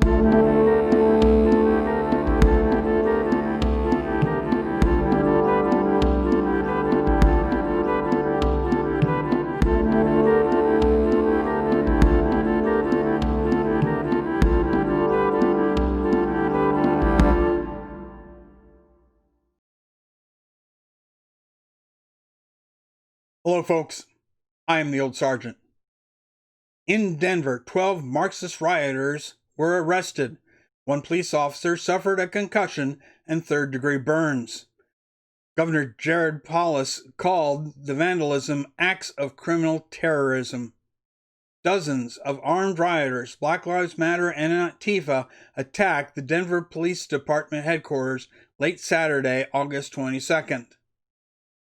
Hello, folks. I am the Old Sergeant. In Denver, 12 Marxist rioters were arrested. One police officer suffered a concussion and third-degree burns. Governor Jared Polis called the vandalism acts of criminal terrorism. Dozens of armed rioters, Black Lives Matter and Antifa, attacked the Denver Police Department headquarters late Saturday, August 22nd.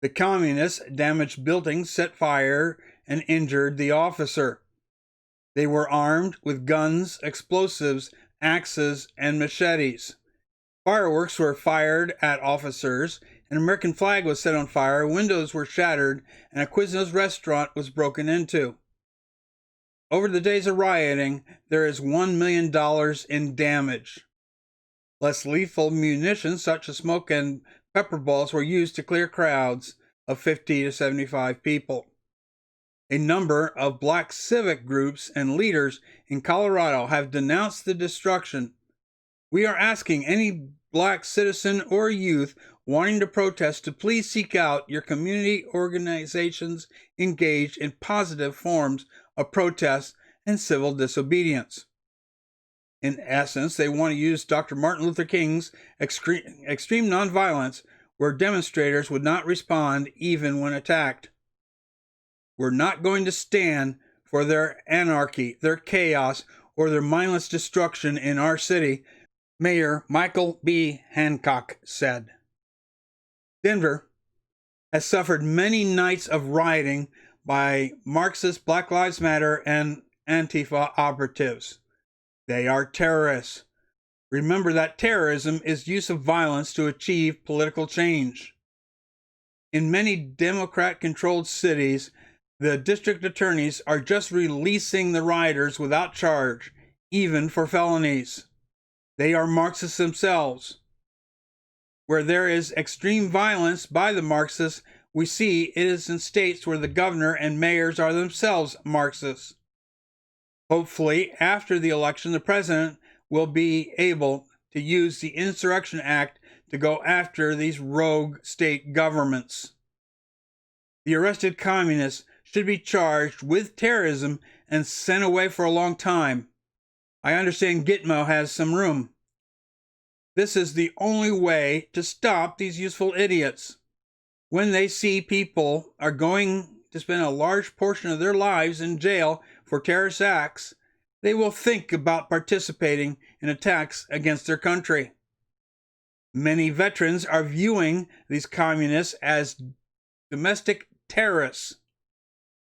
The communists damaged buildings, set fire, and injured the officer. They were armed with guns, explosives, axes, and machetes. Fireworks were fired at officers. An American flag was set on fire, windows were shattered, and a Quiznos restaurant was broken into. Over the days of rioting, there is $1 million in damage. Less lethal munitions, such as smoke and pepper balls, were used to clear crowds of 50 to 75 people. A number of black civic groups and leaders in Colorado have denounced the destruction. We are asking any black citizen or youth wanting to protest to please seek out your community organizations engaged in positive forms of protest and civil disobedience. In essence, they want to use Dr. Martin Luther King's extreme nonviolence, where demonstrators would not respond even when attacked. We're not going to stand for their anarchy, their chaos, or their mindless destruction in our city, Mayor Michael B. Hancock said. Denver has suffered many nights of rioting by Marxist, Black Lives Matter, and Antifa operatives. They are terrorists. Remember that terrorism is use of violence to achieve political change. In many Democrat-controlled cities, the district attorneys are just releasing the rioters without charge, even for felonies. They are Marxists themselves. Where there is extreme violence by the Marxists, we see it is in states where the governor and mayors are themselves Marxists. Hopefully, after the election, the president will be able to use the Insurrection Act to go after these rogue state governments. The arrested communists should be charged with terrorism and sent away for a long time. I understand Gitmo has some room. This is the only way to stop these useful idiots. When they see people are going to spend a large portion of their lives in jail for terrorist acts, they will think about participating in attacks against their country. Many veterans are viewing these communists as domestic terrorists.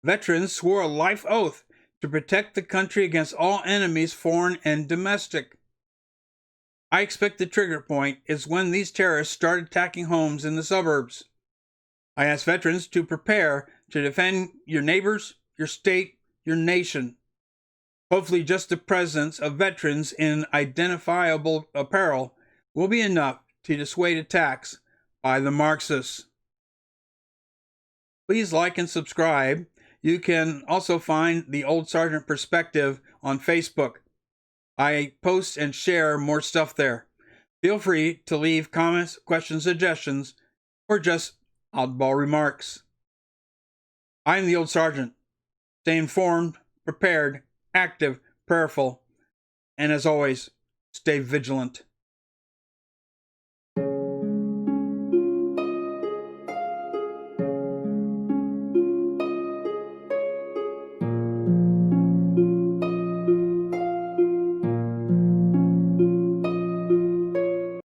Veterans swore a life oath to protect the country against all enemies, foreign and domestic. I expect the trigger point is when these terrorists start attacking homes in the suburbs. I ask veterans to prepare to defend your neighbors, your state, your nation. Hopefully just the presence of veterans in identifiable apparel will be enough to dissuade attacks by the Marxists. Please like and subscribe. You can also find the Old Sergeant Perspective on Facebook. I post and share more stuff there. Feel free to leave comments, questions, suggestions, or just oddball remarks. I'm the Old Sergeant. Stay informed, prepared, active, prayerful, and as always, stay vigilant.